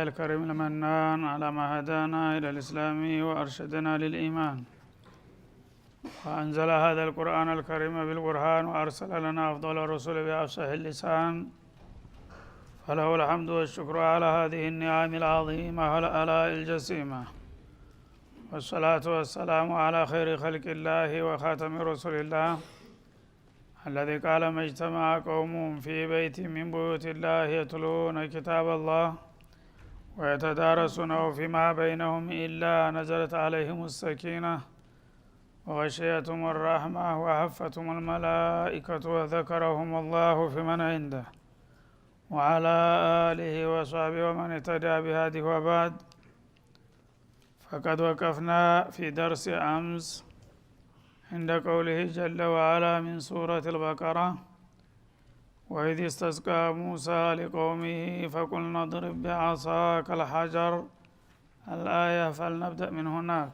الكريم المنان على ما هدانا إلى الإسلام وأرشدنا للإيمان، وأنزل هذا القرآن الكريم بالبرهان وأرسل لنا أفضل الرسل بأفصح اللسان، فله الحمد والشكر على هذه النعم العظيمة والآلاء الجسيمة، والصلاة والسلام على خير خلق الله وخاتم رسل الله الذي قال ما اجتمع قوم في بيت من بيوت الله يتلون كتاب الله ويتدارسونه فيما بينهم إلا نزلت عليهم السكينة وغشيتهم الرحمة وحفتهم الملائكة وذكرهم الله في من عنده وعلى آله وصحبه ومن اهتدى بهذه. وبعد، فقد وقفنا في درس أمس عند قوله جل وعلا من سورة البقرة: وإذ استسقى موسى لقومه فقلنا اضرب بعصاك الحجر، الآية. فلنبدأ من هناك.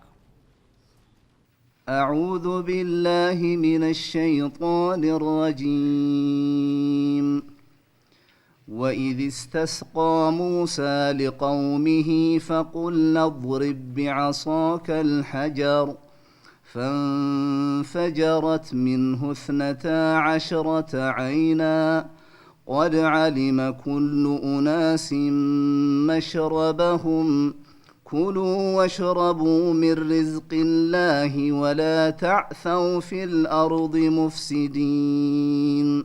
أعوذ بالله من الشيطان الرجيم. وإذ استسقى موسى لقومه فقلنا اضرب بعصاك الحجر فانفجرت منه 12 عينا قد علم كل أناس مشربهم كلوا واشربوا من رزق الله ولا تعثوا في الأرض مفسدين.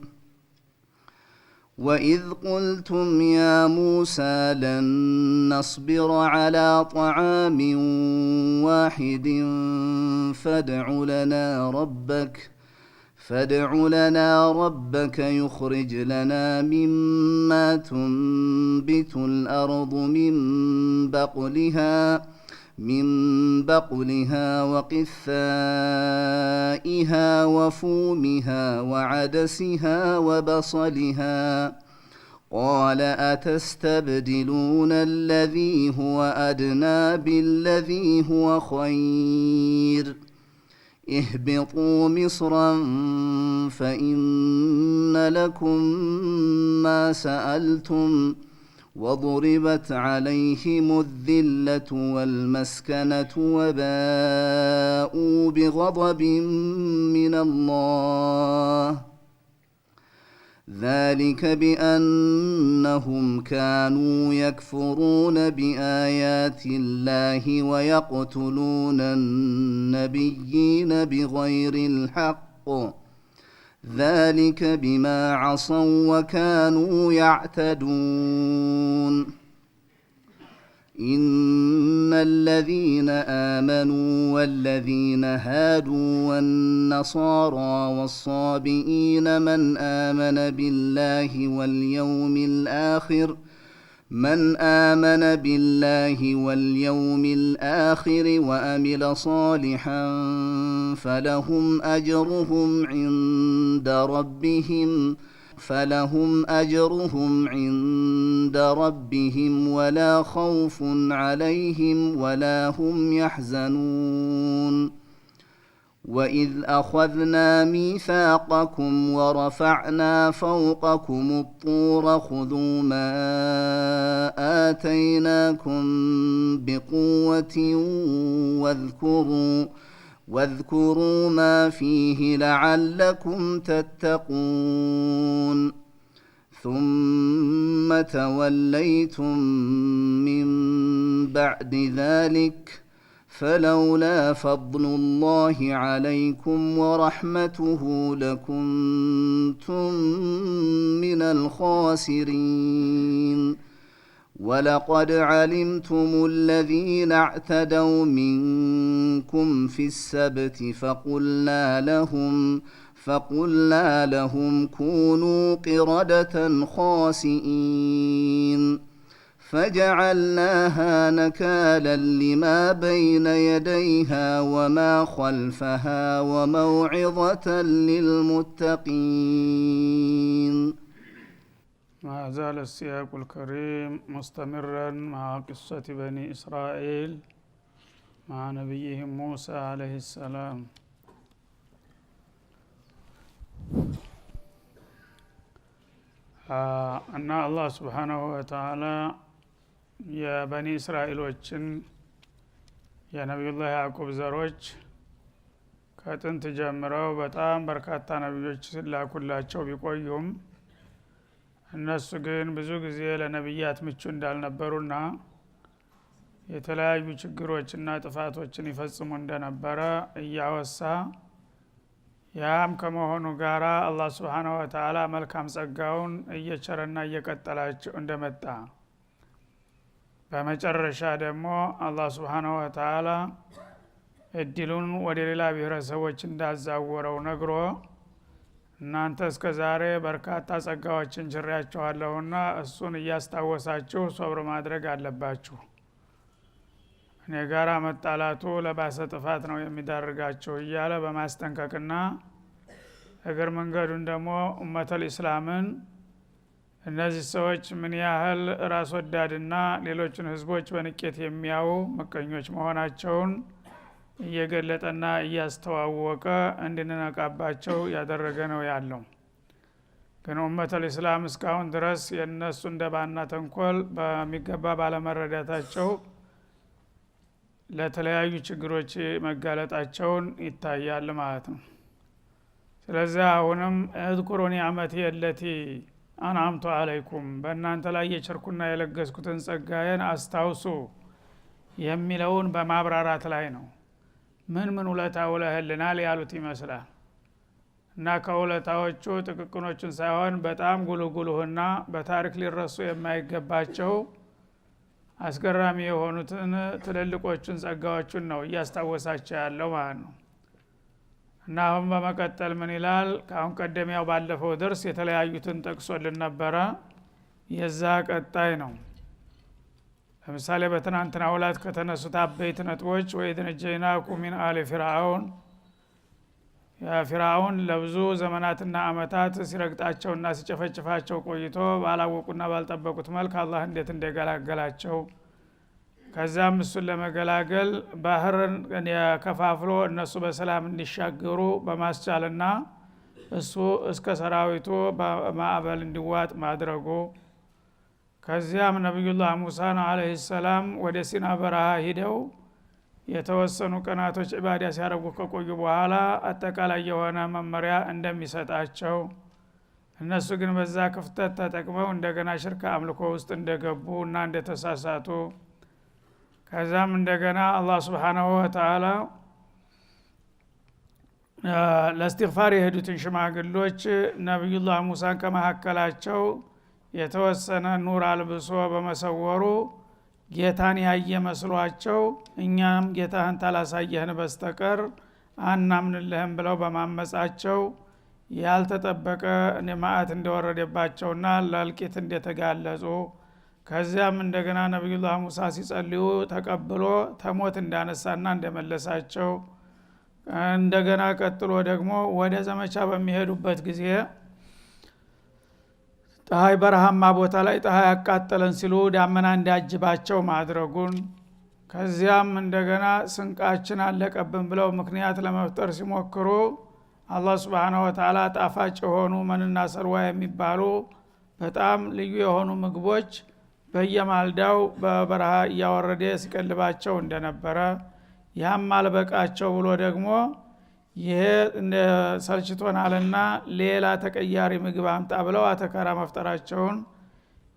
وإذ قلتم يا موسى لن نصبر على طعام واحد فادع لنا ربك يخرج لنا مما تنبت الأرض من بقلها وقثائها وفومها وعدسها وبصلها قال أتستبدلون الذي هو أدنى بالذي هو خير اهبطوا مصرا فإن لكم ما سألتم وضربت عليهم الذلة والمسكنة وباءوا بغضب من الله ذلك بأنهم كانوا يكفرون بآيات الله ويقتلون النبيين بغير الحق ذلك بما عصوا وكانوا يعتدون. إن الذين آمنوا والذين هادوا والنصارى والصابئين من آمن بالله واليوم الآخر وأمل صالحا فلهم أجرهم عند ربهم ولا خوف عليهم ولا هم يحزنون. وإذ أخذنا ميثاقكم ورفعنا فوقكم الطور خذوا ما آتيناكم بقوة واذكروا ما فيه لعلكم تتقون. ثم توليتم من بعد ذلك فلولا فضل الله عليكم ورحمته لكنتم من الخاسرين. ولقد علمتم الذين اعتدوا منكم في السبت فقلنا لهم كونوا قردة خاسئين فجعلناها نكالا لما بين يديها وما خلفها وموعظة للمتقين. ما زال السياق الكريم مستمرا مع قصة بني إسرائيل مع نبيهم موسى عليه السلام. أن الله سبحانه وتعالى የበኒ እስራኤሎችን የነቢዩላህ ያዕቁብ ዘሮች ከጥንት ጀምረው በጣም በርካታ ነቢዮች ሲላኩላቸው ቢቆዩም እነሱ ግን ብዙ ጊዜ ለነቢያት ምቹ እንዳልነበሩና የተለያዩ ችግሮችና ጥፋቶችን ይፈጽሙ እንደነበረ እያወሳ ያም ከመሆኑ ጋራ አላህ Subhanahu Wa Ta'ala መልካም ጸጋውን እየቸረና እየቀጠላቸው እንደመጣ በመጨረሻ ደግሞ አላህ Subhanahu Wa Ta'ala እድሉን ወደ ሌላ ብሔረሰቦች እንዳዛወረው ነግሮ እናንተ እስከዛሬ በርካታ ጸጋዎችን ችሬያችኋለሁና እሱን እያስታወሳችሁ ሶብር ማድረግ አለባችሁ እኔ ጋራ መጣላቱ ለባሰ ጥፋት ነው የሚዳርጋችሁ እያለ በማስጠንቀቅና እግር መንገዱን ደግሞ ኡመተል ኢስላምን እነዚህ ሰዎች ምን ያህል ራስ ወዳድና ሌሎችን ህዝቦች በንቄት የሚያዩ መቀኞች መሆናቸውን እየገለጠና እያስተዋወቀ እንድንነቃባቸው ያደረገ ነው ያለው። ግን ኡመተል ኢስላም እስካሁን ድረስ የነሱ እንደባና ተንኮል በሚገባ ባለመረዳታቸው ለተለያዩ ችግሮች መጋለጣቸውን ይታያል ማለት ነው። ስለዚህ አሁንም እዝኩሩ ኒዕመቲ የለቲ አንዓምቱ አለይኩም በእናንተ ላይ የቸርኩና የለገስኩትን ጸጋዬን አስታውሱ የሚለውን በማብራራት ላይ ነው። ምን ውለታ ውለህልናል ያሉት ይመስላል እና ከውለታዎቹ ጥቅቅኖችን ሳይሆን በጣም ጉልጉሉህና በታሪክ ሊረሱ የማይገባቸው አስገራሚ የሆኑትን ትልልቆቹን ጸጋዎቹን ነው እያስታወሳቸው ያለው ማለት ነው። እና አሁን በመቀጠል ምን ይላል? ካሁን ቀደም ያው ባለፈው ድርስ የተለያዩትን ጠቅሶልን ነበረ። የዛ ቀጣይ ነው። ለምሳሌ በትናንትናው ዕለት ከተነሱት አበይት ነጥቦች ወይድነጀይናኩም ሚን አሊ ፊርዓውን ፊርዓውን ለብዙ ዘመናትና አመታት ሲረግጣቸውና ሲጨፈጭፋቸው ቆይቶ ባላወቁና ባልጠበቁት መልክ አላህ እንዴት እንደገላገላቸው ከዛም እሱን ለመገላገል ባህርን ከፋፍሎ እነሱ በሰላም እንዲሻገሩ በማስቻልና እሱ እስከ ሰራዊቱ በማዕበል እንዲዋጥ ማድረጉ ከዚያም ነብዩላህ ሙሳን አለይሂ ሰላም ወደ ሲና በረሃ ሂደው የተወሰኑ ቀናቶች ኢባዳ ሲያደርጉ ከቆዩ በኋላ አጠቃላይ የሆነ መመሪያ እንደሚሰጣቸው እነሱ ግን በዛ ክፍተት ተጠቅመው እንደገና ሽርክ አምልኮ ውስጥ እንደገቡና እንደተሳሳቱ ከዛም እንደገና አላህ Subhanahu Wa Ta'ala ለእስቲግፋር የሄዱትን ሽማግሎች ነብዩላህ ሙሳን ከመሐከላቸው የተወሰነ ኑር አልብሶ በመሰወሩ ጌታን ያየ መስሏቸው እኛም ጌታህን ታላሳየህን በስተቀር አናምንልህም ብለው በማመጻቸው ያልተጠበቀ ንማአት እንደወረደባቸውና ለልቂት እንደተጋለጹ ከዚያም እንደገና ነብዩላህ ሙሳ ሲጸልዩ ተቀብሎ ተሞት እንዳነሳና እንደመለሳቸው እንደገና ቀጥሎ ደግሞ ወደ ዘመቻ በሚሄዱበት ጊዜ ፀሐይ በረሃማ ቦታ ላይ ፀሐይ ያቃጠለን ሲሉ ዳመና እንዳጅባቸው ማድረጉን ከዚያም እንደገና ስንቃችን አለቀብን ብለው ምክንያት ለመፍጠር ሲሞክሩ አላህ Subhanahu Wa Ta'ala ጣፋጭ የሆኑ መንና ሰርዋ የሚባሉ በጣም ልዩ የሆኑ ምግቦች በየማልዳው በበረሃ እያወረደ ሲቀልባቸው እንደነበረ ያም አልበቃቸው ብሎ ደግሞ ይሄ ሰልችቶናልና ሌላ ተቀያሪ ምግብ አምጣ ብለው አተካራ መፍጠራቸውን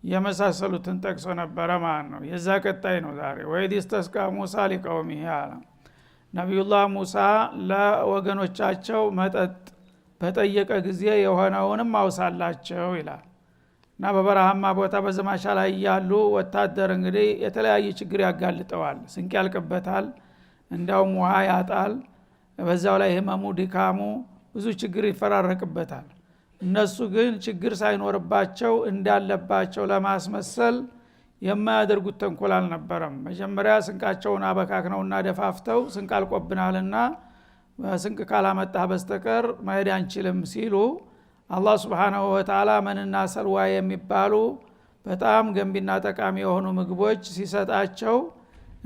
የመሳሰሉትን ጠቅሶ ነበረ ማለት ነው። የዛ ቀጣይ ነው ዛሬ ወይድ ኢስተስቃ ሙሳ ሊቀውሚሂ አለ ነብዩላህ ሙሳ ለወገኖቻቸው መጠጥ በጠየቀ ጊዜ የሆነውንም አውሳላቸው ይላል። እና በበረሃማ ቦታ በዘማቻ ላይ ያሉ ወታደር እንግዲህ የተለያየ ችግር ያጋልጠዋል። ስንቅ ያልቅበታል፣ እንዳውም ውሃ ያጣል፣ በዛው ላይ ህመሙ ድካሙ ብዙ ችግር ይፈራረቅበታል። እነሱ ግን ችግር ሳይኖርባቸው እንዳለባቸው ለማስመሰል የማያደርጉት ተንኮል አልነበረም። መጀመሪያ ስንቃቸውን አበካክነውና ደፋፍተው ስንቅ አልቆብናልና ስንቅ ካላመጣህ በስተቀር መሄድ አንችልም ሲሉ አላህ Subhanahu Wa Ta'ala መንና ሰልዋ የሚባሉ በጣም ገንቢና ጠቃሚ የሆኑ ምግቦች ሲሰጣቸው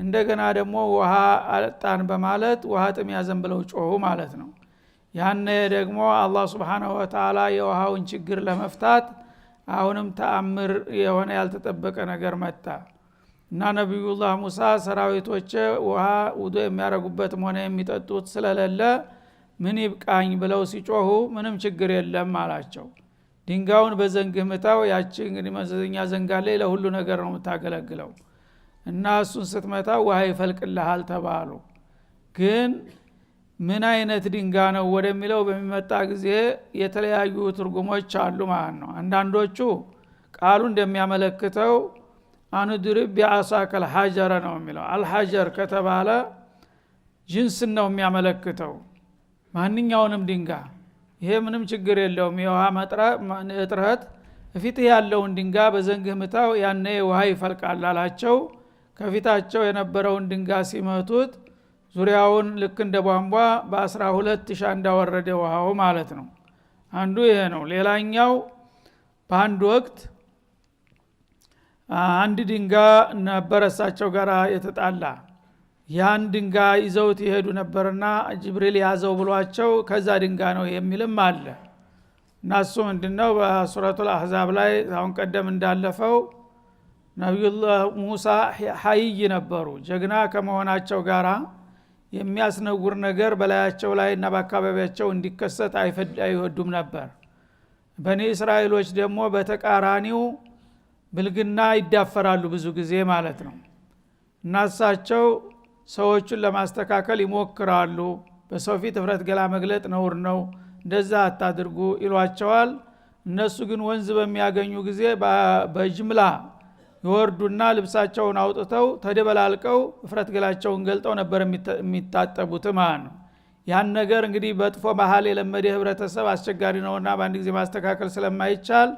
እንደገና ደግሞ ውሃ አጣን በማለት ውሃ ጥም ያዘን ብለው ጮሁ ማለት ነው። ያኔ ደግሞ አላህ Subhanahu Wa Ta'ala የውሃውን ችግር ለመፍታት አሁንም ተአምር የሆነ ያልተጠበቀ ነገር መጣ። እና ነብዩላህ ሙሳ ሰራዊቶች ውሃ ውዱ የሚያረጉበትም ሆነ የሚጠጡት ስለሌለ ምን ይብቃኝ ብለው ሲጮሁ ምንም ችግር የለም አላቸው። ድንጋዩን በዘንግህ ምታው፣ ያቺ እንግዲህ መዘዘኛ ዘንጋለ ለሁሉ ነገር ነው የምታገለግለው እና እሱን ስትመታው ውሃ ይፈልቅልሃል ተባሉ። ግን ምን አይነት ድንጋ ነው ወደሚለው በሚመጣ ጊዜ የተለያዩ ትርጉሞች አሉ ማለት ነው። አንዳንዶቹ ቃሉ እንደሚያመለክተው አንድርብ ቢአሳከል ሐጀረ ነው የሚለው። አልሐጀር ከተባለ ጅንስ ነው የሚያመለክተው፣ ማንኛውንም ድንጋ። ይሄ ምንም ችግር የለውም። የውሃ እጥረት ፊትህ ያለውን ድንጋ በዘንግህ ምታው፣ ያኔ ውሃ ይፈልቃል አላቸው። ከፊታቸው የነበረውን ድንጋ ሲመቱት ዙሪያውን ልክ እንደ ቧንቧ በ12 ሻንዳ ወረደ ውሃው ማለት ነው። አንዱ ይሄ ነው። ሌላኛው በአንድ ወቅት አንድ ድንጋ ነበረ እሳቸው ጋር የተጣላ። ያን ድንጋ ይዘውት ይሄዱ ነበርና ጅብሪል ያዘው ብሏቸው ከዛ ድንጋ ነው የሚልም አለ። እናሱ ምንድነው በሱረቱል አህዛብ ላይ አሁን ቀደም እንዳለፈው ነብዩላህ ሙሳ ሐይይ ነበሩ። ጀግና ከመሆናቸው ጋራ የሚያስነውር ነገር በላያቸው ላይ እና በአካባቢያቸው እንዲከሰት አይወዱም ነበር። በኒ እስራኤሎች ደግሞ በተቃራኒው ብልግና ይዳፈራሉ ብዙ ጊዜ ማለት ነው። እናሳቸው ሰዎችን ለማስተካከል ይሞክራሉ። በሰው ፊት እፍረት ገላ መግለጥ ነውር ነው፣ እንደዛ አታድርጉ ይሏቸዋል። እነሱ ግን ወንዝ በሚያገኙ ጊዜ በጅምላ ይወርዱና ልብሳቸውን አውጥተው ተደበላልቀው እፍረት ገላቸውን ገልጠው ነበር የሚታጠቡት ማለት ነው። ያን ነገር እንግዲህ በጥፎ ባህል የለመደ ህብረተሰብ አስቸጋሪ ነውና በአንድ ጊዜ ማስተካከል ስለማይቻል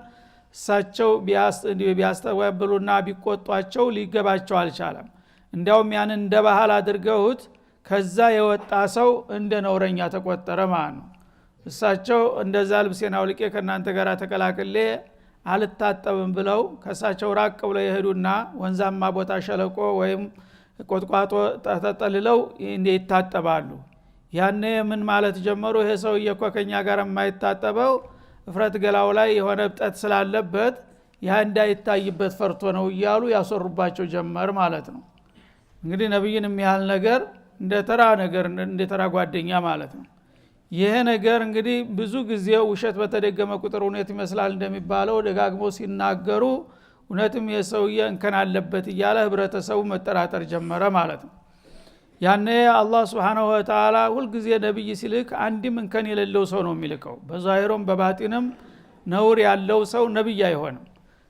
እሳቸው ቢያስተባብሉና ቢቆጧቸው ሊገባቸው አልቻለም። እንዲያውም ያን እንደ ባህል አድርገውት ከዛ የወጣ ሰው እንደ ነውረኛ ተቆጠረ ማለት ነው። እሳቸው እንደዛ ልብሴን አውልቄ ከናንተ ጋር ተቀላቅሌ አልታጠብም ብለው ከሳቸው ራቅ ብለው ይሄዱና ወንዛማ ቦታ ሸለቆ ወይም ቆጥቋጦ ተጠልለው ይታጠባሉ። ያኔ ምን ማለት ጀመሩ? ይሄ ሰውዬ እኮ ከኛ ጋር የማይታጠበው እፍረት ገላው ላይ የሆነ እብጠት ስላለበት ያ እንዳይታይበት ፈርቶ ነው እያሉ ያሰሩባቸው ጀመር ማለት ነው። እንግዲህ ነብይን የሚያህል ነገር እንደ ተራ ጓደኛ ማለት ነው። ይሄ ነገር እንግዲህ ብዙ ጊዜ ውሸት በተደገመ ቁጥር እውነት ይመስላል እንደሚባለው ደጋግሞ ሲናገሩ እውነትም የሰውዬ እንከን አለበት እያለ ህብረተሰቡ መጠራጠር ጀመረ ማለት ነው። ያኔ አላህ Subhanahu Wa Ta'ala ሁሉ ጊዜ ነብይ ሲልክ አንድም እንከን የሌለው ሰው ነው የሚልከው። በዛሂሩም በባጢንም ነውር ያለው ሰው ነብይ አይሆንም።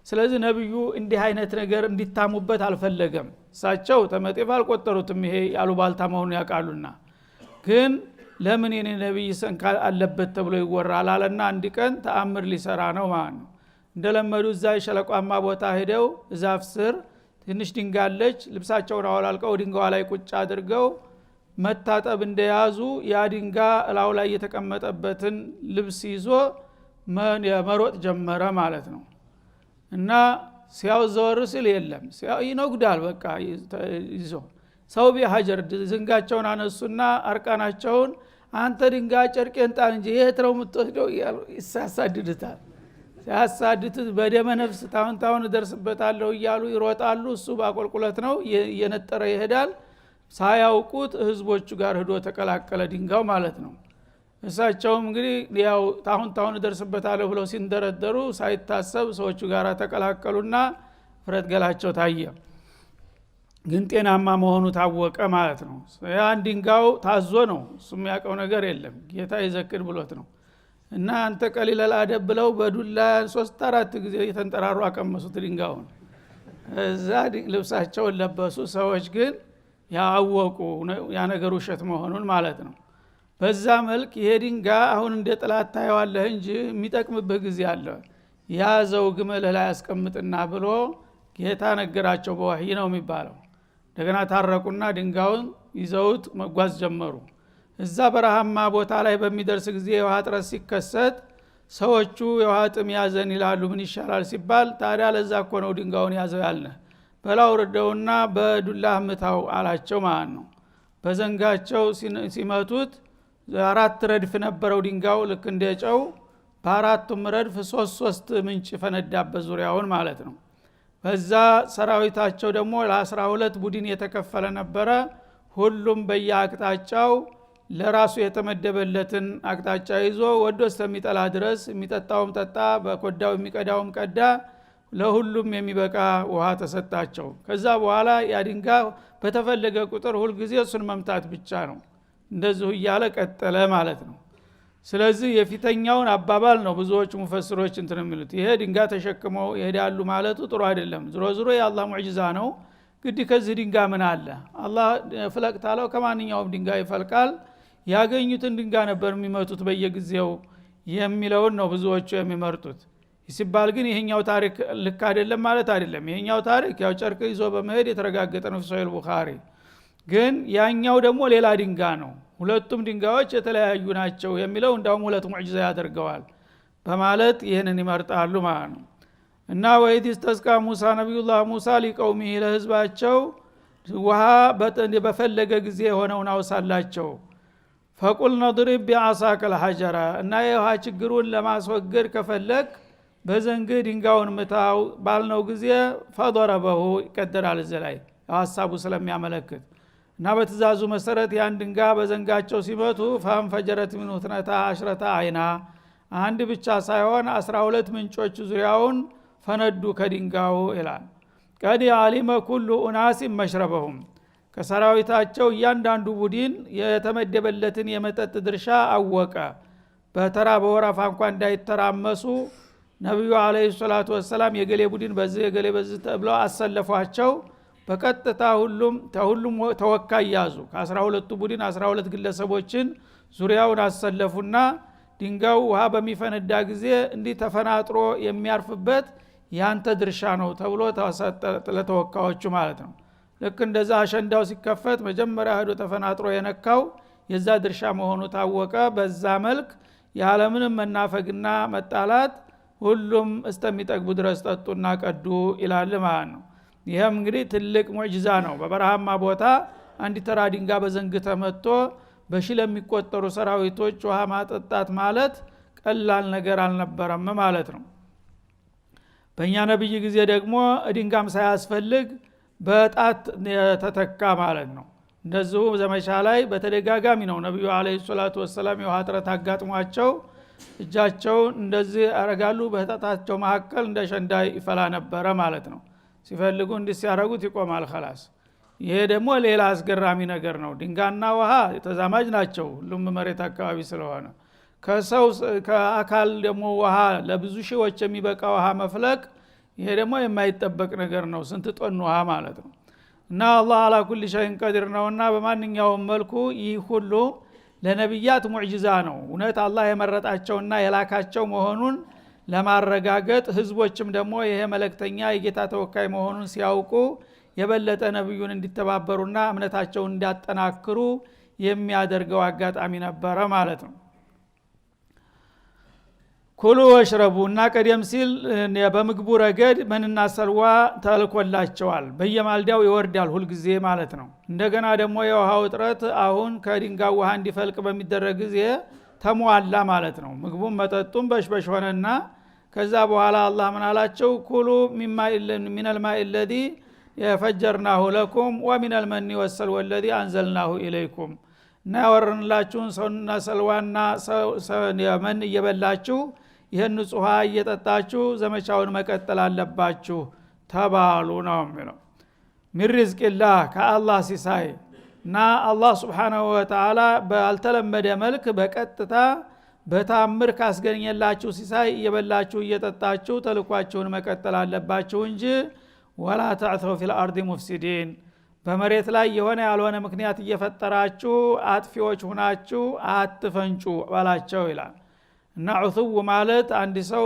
ስለዚህ ነብዩ እንዲህ አይነት ነገር እንዲታሙበት አልፈለገም። እሳቸው ተመጤፍ አልቆጠሩትም። ይሄ ያሉባልታ መሆኑን ያውቃሉና ግን ለምን የኔ ነብይ ሰንካ አለበት ተብሎ ይወራል አለና አንድ ቀን ተአምር ሊሰራ ነው ማለት ነው። እንደለመዱ እዛ ሸለቋማ ቦታ ሄደው ዛፍ ስር ትንሽ ድንጋለች፣ ልብሳቸውን አወላልቀው ድንጋዋ ላይ ቁጭ አድርገው መታጠብ እንደያዙ ያ ድንጋ እላው ላይ የተቀመጠበትን ልብስ ይዞ መሮጥ ጀመረ ማለት ነው። እና ሲያው ዘወር ሲል የለም፣ ሲያው ይነጉዳል። በቃ ይዞ ሰው ቢሀጀር ዝንጋቸውን አነሱና አርቃናቸውን አንተ ድንጋ ጨርቄን ጣል እንጂ የት ነው የምትወስደው እያሉ ይሳሳድዱታል። ሲያሳድዱት በደመ ነፍስ ታውን ደርስበታለሁ እያሉ ይሮጣሉ። እሱ ባቆልቁለት ነው እየነጠረ ይሄዳል። ሳያውቁት ህዝቦቹ ጋር ሄዶ ተቀላቀለ ድንጋው ማለት ነው። እሳቸውም እንግዲህ ያው ታውን ደርስበታለሁ ብለው ሲንደረደሩ ሳይታሰብ ሰዎቹ ጋር ተቀላቀሉና ፍረት ገላቸው ታየ። ግን ጤናማ መሆኑ ታወቀ ማለት ነው። ያን ድንጋው ታዞ ነው፣ እሱ የሚያውቀው ነገር የለም፣ ጌታ ይዘክር ብሎት ነው። እና አንተ ቀሊለል አደብ ብለው በዱላ 3-4 ጊዜ የተንጠራሩ አቀመሱት ድንጋውን። እዛ ልብሳቸውን ለበሱ። ሰዎች ግን ያወቁ ያ ነገር ውሸት መሆኑን ማለት ነው። በዛ መልክ ይሄ ድንጋ አሁን እንደ ጥላት ታየዋለህ እንጂ የሚጠቅምብህ ጊዜ አለ፣ ያዘው ግመልህ ላይ ያስቀምጥና ብሎ ጌታ ነገራቸው። በወህይ ነው የሚባለው። እንደገና ታረቁና ድንጋውን ይዘውት መጓዝ ጀመሩ። እዛ በረሃማ ቦታ ላይ በሚደርስ ጊዜ የውሃ እጥረት ሲከሰት ሰዎቹ የውሃ ጥም ያዘን ይላሉ። ምን ይሻላል ሲባል ታዲያ ለዛ እኮ ነው ድንጋውን ያዘው ያልነህ፣ በላው ረደውና በዱላ ምታው አላቸው ማለት ነው። በዘንጋቸው ሲመቱት 4 ረድፍ ነበረው ድንጋው ልክ እንደጨው፣ በአራቱም ረድፍ 3 ምንጭ ፈነዳበት ዙሪያውን ማለት ነው። በዛ ሰራዊታቸው ደግሞ ለ12 ቡድን የተከፈለ ነበረ። ሁሉም በየአቅጣጫው ለራሱ የተመደበለትን አቅጣጫ ይዞ ወዶ እስከሚጠላ ድረስ የሚጠጣውም ጠጣ፣ በኮዳው የሚቀዳውም ቀዳ፣ ለሁሉም የሚበቃ ውሃ ተሰጣቸው። ከዛ በኋላ ያ ድንጋይ በተፈለገ ቁጥር ሁሉ ጊዜ እሱን መምታት ብቻ ነው። እንደዚሁ እያለ ቀጠለ ማለት ነው። ስለዚህ የፊተኛውን አባባል ነው ብዙዎች ሙፈስሮች እንትን የሚሉት። ይሄ ድንጋይ ተሸክመው ይሄዳሉ ማለቱ ጥሩ አይደለም። ዝሮ ዝሮ የአላህ ሙዕጂዛ ነው። ግድ ከዚህ ድንጋይ ምን አለ? አላህ ፍለቅ ታለው ከማንኛውም ድንጋይ ይፈልቃል። ያገኙትን ድንጋይ ነበር የሚመቱት በየጊዜው የሚለውን ነው ብዙዎቹ የሚመርጡት። ሲባል ግን ይሄኛው ታሪክ ልክ አይደለም ማለት አይደለም። ይሄኛው ታሪክ ያው ጨርቅ ይዞ በመሄድ የተረጋገጠ ነው ሶሒህ ቡኻሪ። ግን ያኛው ደግሞ ሌላ ድንጋይ ነው። ሁለቱም ድንጋዮች የተለያዩ ናቸው የሚለው እንዳውም ሁለት ሙዕጂዛ ያደርገዋል በማለት ይሄንን ይመርጣሉ ማለት ነው። እና ወይት ኢስተስቃ ሙሳ ነብዩላህ ሙሳ ሊቀውሚሂ ለህዝባቸው ውሃ በፈለገ ጊዜ ሆነውን አውሳላቸው። ፈቁል ነድሪብ ቢዓሳከ الحجر እና የውሃ ችግሩን ለማስወገድ ከፈለክ በዘንግ ድንጋዩን ምታው ባልነው ጊዜ ፈضربه ይቀደራል ዘላይ ሐሳቡ ስለሚያመለክት እና በትእዛዙ መሰረት ያን ድንጋይ በዘንጋቸው ሲመቱ ፈንፈጀረት ሚንሁ 12 አይና አንድ ብቻ ሳይሆን 12 ምንጮች ዙሪያውን ፈነዱ ከድንጋዩ ይላል። ቀድ ዓሊመ ኩሉ ኡናስ መሽረበሁም ከሰራዊታቸው እያንዳንዱ ቡድን የተመደበለትን የመጠጥ ድርሻ አወቀ። በተራ በወራፋ እንኳን እንዳይተራመሱ ነብዩ አለይሂ ሰላቱ ወሰለም የገሌ ቡድን በዚህ የገሌ በዚህ ተብለው አሰለፏቸው። በቀጥታ ሁሉም ተወካይ ያዙ። ከ12ቱ ቡድን 12 ግለሰቦችን ዙሪያውን አሰለፉና ድንጋዩ ውሃ በሚፈነዳ ጊዜ እንዲህ ተፈናጥሮ የሚያርፍበት ያንተ ድርሻ ነው ተብሎ ለተወካዮቹ ማለት ነው። ልክ እንደዛ አሸንዳው ሲከፈት መጀመሪያ ሄዶ ተፈናጥሮ የነካው የዛ ድርሻ መሆኑ ታወቀ። በዛ መልክ ያለምንም መናፈግና መጣላት ሁሉም እስተሚጠግቡ ድረስ ጠጡና ቀዱ ይላል ማለት ነው። ይሄም እንግዲህ ትልቅ ሙዕጂዛ ነው። በበረሃማ ቦታ አንድ ተራ ድንጋይ በዘንግ ተመቶ በሺህ ለሚቆጠሩ ሰራዊቶች ውሃ ማጠጣት ማለት ቀላል ነገር አልነበረም ማለት ነው። በእኛ ነብይ ጊዜ ደግሞ ድንጋም ሳያስፈልግ በጣት ተተካ ማለት ነው። እንደዚሁ ዘመቻ ላይ በተደጋጋሚ ነው ነብዩ አለይሂ ሰላቱ ወሰለም የውሃ እጥረት አጋጥሟቸው እጃቸው እንደዚህ አረጋሉ። በጣታቸው መካከል እንደ ሸንዳ ይፈላ ነበረ ማለት ነው። ሲፈልጉ እንዲያረጉት ይቆማል خلاص። ይሄ ደግሞ ሌላ አስገራሚ ነገር ነው። ድንጋይና ውሃ ተዛማጅ ናቸው ሁሉም መሬት አካባቢ ስለሆነ። ከሰው ከአካል ደግሞ ውሃ ለብዙ ሺዎች የሚበቃ ውሃ መፍለቅ ይሄ ደግሞ የማይጠበቅ ነገር ነው። ስንት ጦን ውሃ ማለት ነው። እና አላህ አላ ኩሊ ሸይን ቀዲር ነውና በማንኛውም መልኩ ይህ ሁሉ ለነብያት ሙዕጂዛ ነው። እውነት አላህ የመረጣቸውና የላካቸው መሆኑን ለማረጋገጥ ህዝቦችም ደግሞ ይሄ መልእክተኛ የጌታ ተወካይ መሆኑን ሲያውቁ የበለጠ ነብዩን እንዲተባበሩና እምነታቸውን እንዲያጠናክሩ የሚያደርገው አጋጣሚ ነበረ ማለት ነው። ኩሉ ወሽረቡ እና ቀደም ሲል በምግቡ ረገድ መንና ሰልዋ ተልኮላቸዋል። በየማልዳው ይወርዳል ሁልጊዜ ማለት ነው። እንደገና ደግሞ የውሃው እጥረት አሁን ከድንጋይ ውሃ እንዲፈልቅ በሚደረግ ጊዜ ተሟላ ማለት ነው። ምግቡም መጠጡም በሽበሽ ሆነና ከዛ በኋላ አላህ ምን አላቸው? ኩሉ ሚነል ማኢ ለዚ የፈጀርናሁ ለኩም ወሚነል መኒ ወሰልወ ለዚ አንዘልናሁ ኢለይኩም እና ያወረንላችሁን ሰውና ሰልዋና መን እየበላችሁ ይህን ንጹሃ እየጠጣችሁ ዘመቻውን መቀጠል አለባችሁ ተባሉ ነው የሚለው። ሚን ሪዝቂላህ ከአላህ ሲሳይ እና አላህ ሱብሓነሁ ወተዓላ ባልተለመደ መልክ በቀጥታ በታምር ካስገኘላችሁ ሲሳይ እየበላችሁ እየጠጣችሁ ተልኳችሁን መቀጠል አለባችሁ እንጂ ወላ ተዕተው ፊል አርዲ ሙፍሲዲን በመሬት ላይ የሆነ ያልሆነ ምክንያት እየፈጠራችሁ አጥፊዎች ሆናችሁ አትፈንጩ ባላቸው ይላል። እና ዑቱው ማለት አንድ ሰው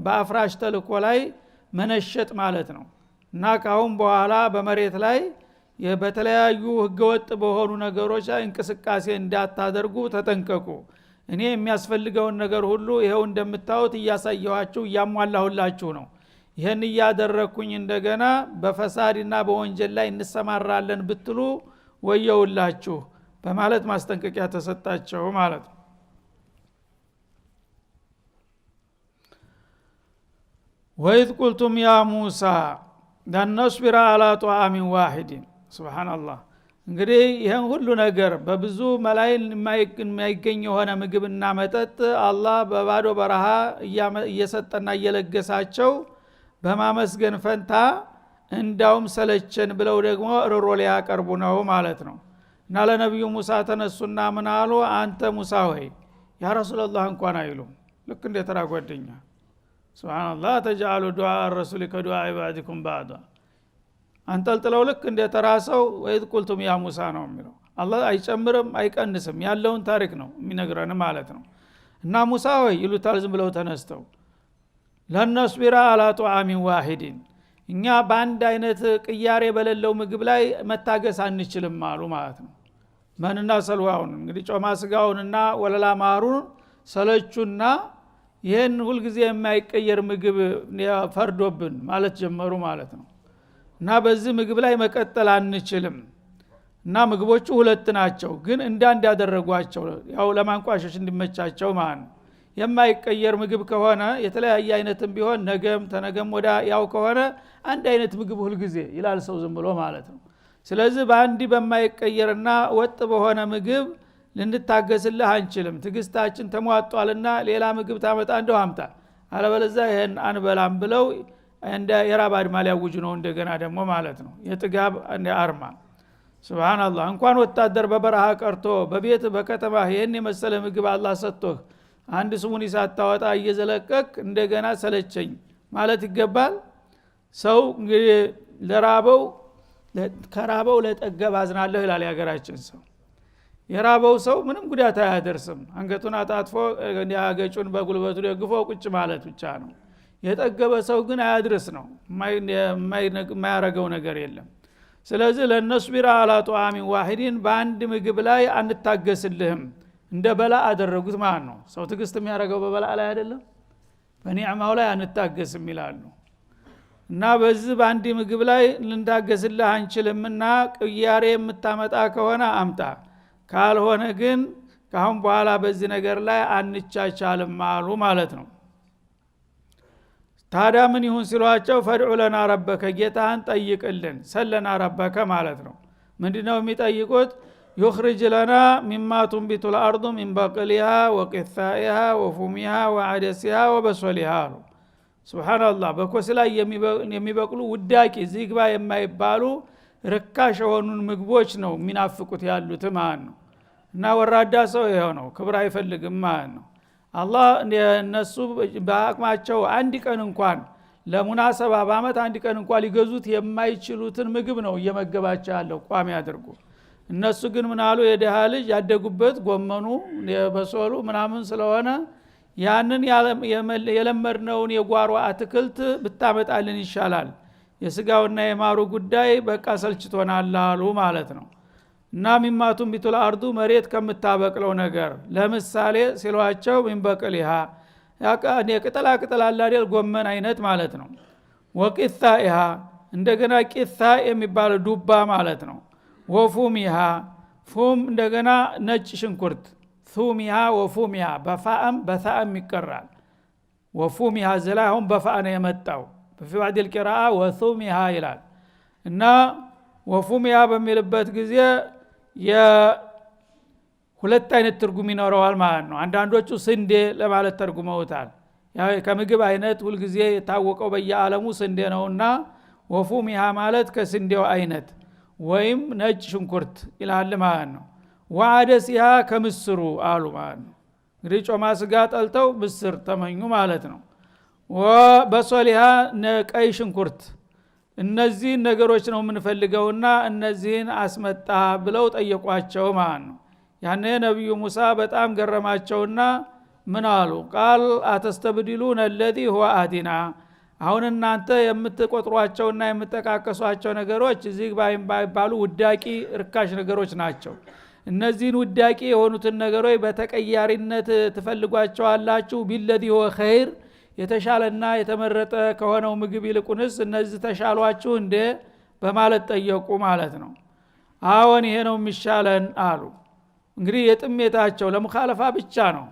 በአፍራሽ ተልኮ ላይ መነሸጥ ማለት ነው። እና ካሁን በኋላ በመሬት ላይ በተለያዩ ህገወጥ በሆኑ ነገሮች ላይ እንቅስቃሴ እንዳታደርጉ ተጠንቀቁ። እኔ የሚያስፈልገውን ነገር ሁሉ ይሄው እንደምታዩት እያሳየኋችሁ እያሟላሁላችሁ ነው። ይሄን እያደረኩኝ እንደገና በፈሳድና በወንጀል ላይ እንሰማራለን ብትሉ ወየውላችሁ በማለት ማስጠንቀቂያ ተሰጣቸው ማለት ነው። ወይዝ ቁልቱም ያ ሙሳ ዳነስቢራ አላ ጧአሚን ዋሂድን ሱብሃንአላህ። እንግዲህ ይህን ሁሉ ነገር በብዙ መላይን የማይገኝ የሆነ ምግብና መጠጥ አላህ በባዶ በረሃ እየሰጠና እየለገሳቸው በማመስገን ፈንታ እንዳውም ሰለቸን ብለው ደግሞ ርሮ ሊያቀርቡ ነው ማለት ነው። እና ለነብዩ ሙሳ ተነሱና ምን አሉ? አንተ ሙሳ ሆይ ያ ረሱላህ እንኳን አይሉም፣ ልክ እንደ ተራ ጓደኛ ሱብሃንአላህ። ተጃሉ ዱዓ الرسول كدعاء عبادكم بعض አንጠልጥለው ልክ እንደ ተራ ሰው ወይድ ቁልቱም ያ ሙሳ ነው የሚለው። አላህ አይጨምርም አይቀንስም፣ ያለውን ታሪክ ነው የሚነግረን ማለት ነው። እና ሙሳ ሆይ ይሉታል ዝም ብለው ተነስተው ለነስቢራ አላ ጧአሚን ዋሂድን፣ እኛ በአንድ አይነት ቅያሬ በሌለው ምግብ ላይ መታገስ አንችልም አሉ ማለት ነው። መንና ሰልዋውን እንግዲህ ጮማ ስጋውንና ወለላ ማሩን ሰለቹና ይህን ሁልጊዜ የማይቀየር ምግብ ፈርዶብን ማለት ጀመሩ ማለት ነው። እና በዚህ ምግብ ላይ መቀጠል አንችልም። እና ምግቦቹ ሁለት ናቸው፣ ግን እንዳንድ ያደረጓቸው ያው ለማንቋሸሽ እንዲመቻቸው ማለት ነው። የማይቀየር ምግብ ከሆነ የተለያየ አይነትም ቢሆን ነገም ተነገም ወዳ ያው ከሆነ አንድ አይነት ምግብ ሁልጊዜ ይላል ሰው ዝም ብሎ ማለት ነው። ስለዚህ በአንድ በማይቀየርና ወጥ በሆነ ምግብ ልንታገስልህ አንችልም፣ ትግስታችን ተሟጧልና ሌላ ምግብ ታመጣ እንደው አምጣ፣ አለበለዚያ ይሄን አንበላም ብለው እንደ የራብ አድማ ሊያውጁ ነው እንደገና ደግሞ ማለት ነው። የጥጋብ አርማ ሱብሃንአላህ። እንኳን ወታደር በበረሃ ቀርቶ በቤት በከተማ ይሄን የመሰለ ምግብ አላህ ሰጥቶህ አንድ ስሙን ሳታወጣ እየዘለቀቅ እንደገና ሰለቸኝ ማለት ይገባል? ሰው እንግዲህ ለራበው ከራበው ለጠገብ አዝናለሁ ይላል ያገራችን ሰው። የራበው ሰው ምንም ጉዳት አያደርስም፣ አንገቱን አጣጥፎ ያገጩን በጉልበቱ ደግፎ ቁጭ ማለት ብቻ ነው። የጠገበ ሰው ግን አያድርስ ነው፣ የማያረገው ነገር የለም። ስለዚህ ለነስቢራ አላ ጧአሚን ዋሂድን በአንድ ምግብ ላይ አንታገስልህም እንደ በላ አደረጉት ማለት ነው። ሰው ትግስት የሚያረገው በበላ ላይ አይደለም፣ በኒዕማው ላይ አንታገስም ይላሉ። እና በዚህ በአንድ ምግብ ላይ ልንታገስልህ አንችልምና ቅያሬ የምታመጣ ከሆነ አምጣ፣ ካልሆነ ግን ካሁን በኋላ በዚህ ነገር ላይ አንቻቻልም አሉ ማለት ነው። ታዲያ ምን ይሁን ሲሏቸው ፈድዑ ለና ረበከ፣ ጌታህን ጠይቅልን፣ ሰለና ረበከ ማለት ነው። ምንድነው የሚጠይቁት? يخرج لنا مما تنبت الأرض من بقلها وقثائها وفومها وعدسها وبصلها سبحان الله። በኮስ ላይ የሚበቅሉ ውዳቂ ዚግባ የማይባሉ ርካሽ የሆኑን ምግቦች ነው የሚናፍቁት ያሉት ማለት ነው። እና ወራዳ ሰው ይሄው ነው፣ ክብር አይፈልግም ማለት ነው። አላህ እነሱ በአቅማቸው አንድ ቀን እንኳን ለሙናሰባ በአመት አንድ ቀን እንኳን ሊገዙት የማይችሉትን ምግብ ነው እየመገባቸው ያለው ቋሚ አድርጎ። እነሱ ግን ምናሉ የደሃ ልጅ ያደጉበት ጎመኑ የበሶሉ ምናምን ስለሆነ ያንን የለመድነውን የጓሮ አትክልት ብታመጣልን ይሻላል፣ የስጋውና የማሩ ጉዳይ በቃ ሰልችቶናል አሉ ማለት ነው። እና ሚማቱን ቢቱል አርዱ መሬት ከምታበቅለው ነገር ለምሳሌ ሲሏቸው ሚንበቅሊሃ የቅጠላ ቅጠል አለ አይደል፣ ጎመን አይነት ማለት ነው። ወቂሳኢሃ እንደገና ቂሳ የሚባለው ዱባ ማለት ነው። ወፉሚሃ ፉም እንደገና ነጭ ሽንኩርት፣ ሱሚሃ ወፉሚሃ በፋም በሳም ይቀራል። ወፉሚሃ ዘላሁን በፋ ነው የመጣው በፊዋዲል ቂራአ ወሱሚሃ ይላል። እና ወፉሚሃ በሚልበት ጊዜ የሁለት አይነት ትርጉም ይኖረዋል ማለት ነው። አንዳንዶቹ ስንዴ ለማለት ተርጉመውታል። ያው ከምግብ አይነት ሁልጊዜ የታወቀው በየዓለሙ ስንዴ ነውና ወፉሚሃ ማለት ከስንዴው አይነት ወይም ነጭ ሽንኩርት ይላል ማለት ነው። ወአደሲሃ ከምስሩ አሉ ማለት ነው። እንግዲህ ጮማ ስጋ ጠልተው ምስር ተመኙ ማለት ነው። ወበሶሊሃ ቀይ ሽንኩርት፣ እነዚህ ነገሮች ነው የምንፈልገውና እነዚህን አስመጣ ብለው ጠየቋቸው ማለት ነው። ያኔ ነብዩ ሙሳ በጣም ገረማቸውና ምን አሉ? ቃል አተስተብዲሉን الذي هو ادنا፣ አሁን እናንተ የምትቆጥሯቸውና የምትጠቃቀሷቸው ነገሮች እዚህ ባይባሉ ውዳቂ ርካሽ ነገሮች ናቸው። እነዚህን ውዳቂ የሆኑትን ነገሮች በተቀያሪነት ትፈልጓቸዋላችሁ። ቢለዲ هو خير፣ የተሻለና የተመረጠ ከሆነው ምግብ ይልቁንስ እነዚህ ተሻሏችሁ እንደ በማለት ጠየቁ ማለት ነው። አዎን ይሄ ነው የሚሻለን አሉ። እንግዲህ የጥሜታቸው ለሙኻለፋ ብቻ ነው።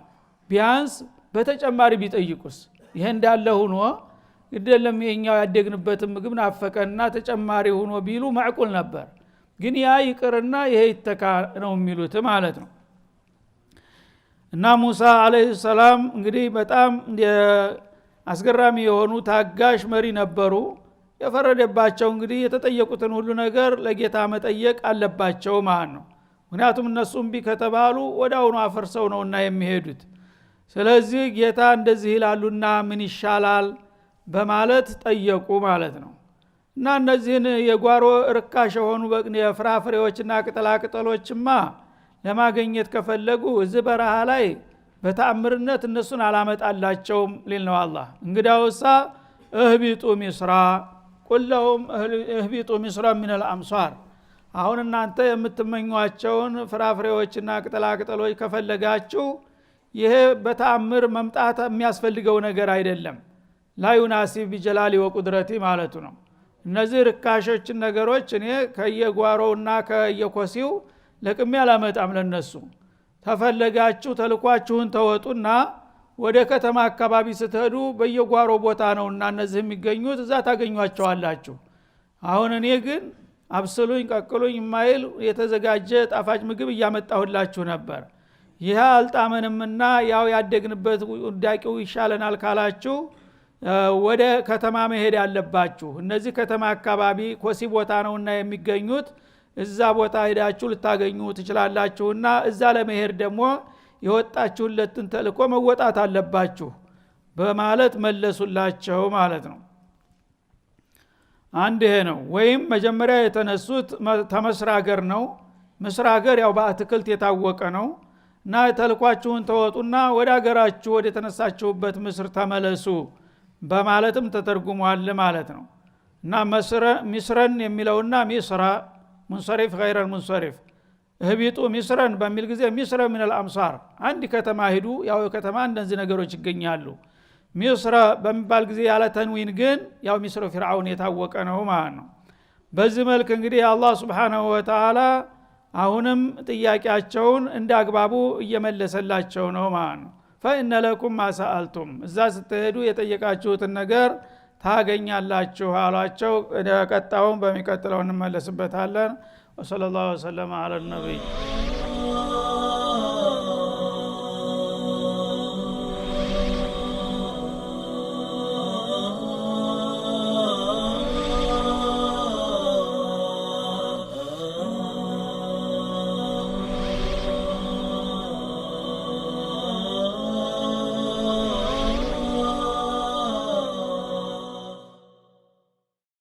ቢያንስ በተጨማሪ ቢጠይቁስ ይሄ እንዳለ ሆኖ ግደለም የኛው ያደግንበትን ምግብ ናፈቀንና ተጨማሪ ሆኖ ቢሉ ማዕቁል ነበር። ግን ያ ይቅርና ይሄ ይተካ ነው የሚሉት ማለት ነው። እና ሙሳ አለይሂ ሰላም እንግዲህ በጣም አስገራሚ የሆኑ ታጋሽ መሪ ነበሩ። የፈረደባቸው እንግዲህ የተጠየቁትን ሁሉ ነገር ለጌታ መጠየቅ አለባቸው ማለት ነው። ምክንያቱም እነሱም ከተባሉ ወዳውኑ አፈርሰው ነውና የሚሄዱት። ስለዚህ ጌታ እንደዚህ ይላሉና ምን ይሻላል በማለት ጠየቁ ማለት ነው። እና እነዚህን የጓሮ ርካሽ የሆኑ የፍራፍሬዎችና ቅጠላቅጠሎችማ ለማግኘት ከፈለጉ እዚህ በረሃ ላይ በተአምርነት እነሱን አላመጣላቸውም ሊል ነው አላህ። እንግዳውሳ እህቢጡ ሚስራ ቁለሁም እህቢጡ ሚስራ ምን الامصار አሁን እናንተ የምትመኟቸውን ፍራፍሬዎችና ቅጠላቅጠሎች ከፈለጋችሁ ይሄ በተአምር መምጣት የሚያስፈልገው ነገር አይደለም። ላዩናሲብ ቢጀላሊ ወቁድረቲ ማለቱ ነው። እነዚህ ርካሾችን ነገሮች እኔ ከየጓሮውና ከየኮሲው ለቅሜ አላመጣም ለነሱ። ተፈለጋችሁ ተልኳችሁን ተወጡና ወደ ከተማ አካባቢ ስትሄዱ በየጓሮ ቦታ ነውና እነዚህ የሚገኙት እዛ ታገኟቸዋላችሁ። አሁን እኔ ግን አብስሉኝ ቀቅሉኝ ማይል የተዘጋጀ ጣፋጭ ምግብ እያመጣሁላችሁ ነበር። ይህ አልጣመንምና ያው ያደግንበት ዳቂው ይሻለናል ካላችሁ ወደ ከተማ መሄድ ያለባችሁ። እነዚህ ከተማ አካባቢ ኮሲ ቦታ ነውና የሚገኙት እዛ ቦታ ሄዳችሁ ልታገኙ ትችላላችሁና እዛ ለመሄድ ደግሞ የወጣችሁለትን ተልእኮ መወጣት አለባችሁ በማለት መለሱላቸው ማለት ነው። አንድ ይሄ ነው። ወይም መጀመሪያ የተነሱት ተመስራ ሀገር ነው። ምስር ሀገር ያው በአትክልት የታወቀ ነው እና ተልኳችሁን ተወጡና ወደ ሀገራችሁ ወደ ተነሳችሁበት ምስር ተመለሱ በማለትም ተተርጉሟል ማለት ነው። እና ሚስረን የሚለውና ሚስራ ሙንሰሪፍ غير المنصرف እህቢጡ ሚስረን በሚል ጊዜ ሚስረ ምን الامصار አንድ ከተማ ሂዱ። ያው ከተማ እንደዚህ ነገሮች ይገኛሉ። ሚስራ በሚባል ጊዜ ያለ ተንዊን ግን ያው ሚስሩ ፍርዓውን የታወቀ ነው ማለት ነው። በዚህ መልክ እንግዲህ አላህ Subhanahu Wa Ta'ala አሁንም ጥያቄያቸውን እንዳግባቡ እየመለሰላቸው ነው ማለት ነው። فإن لكم ما سألتم እዛ ስትሄዱ የጠየቃችሁትን ነገር ታገኛላችሁ አላቸው። ቀጣውን በሚቀጥለው እንመለስበታለን። ወሰለላሁ ዐለ ነብይ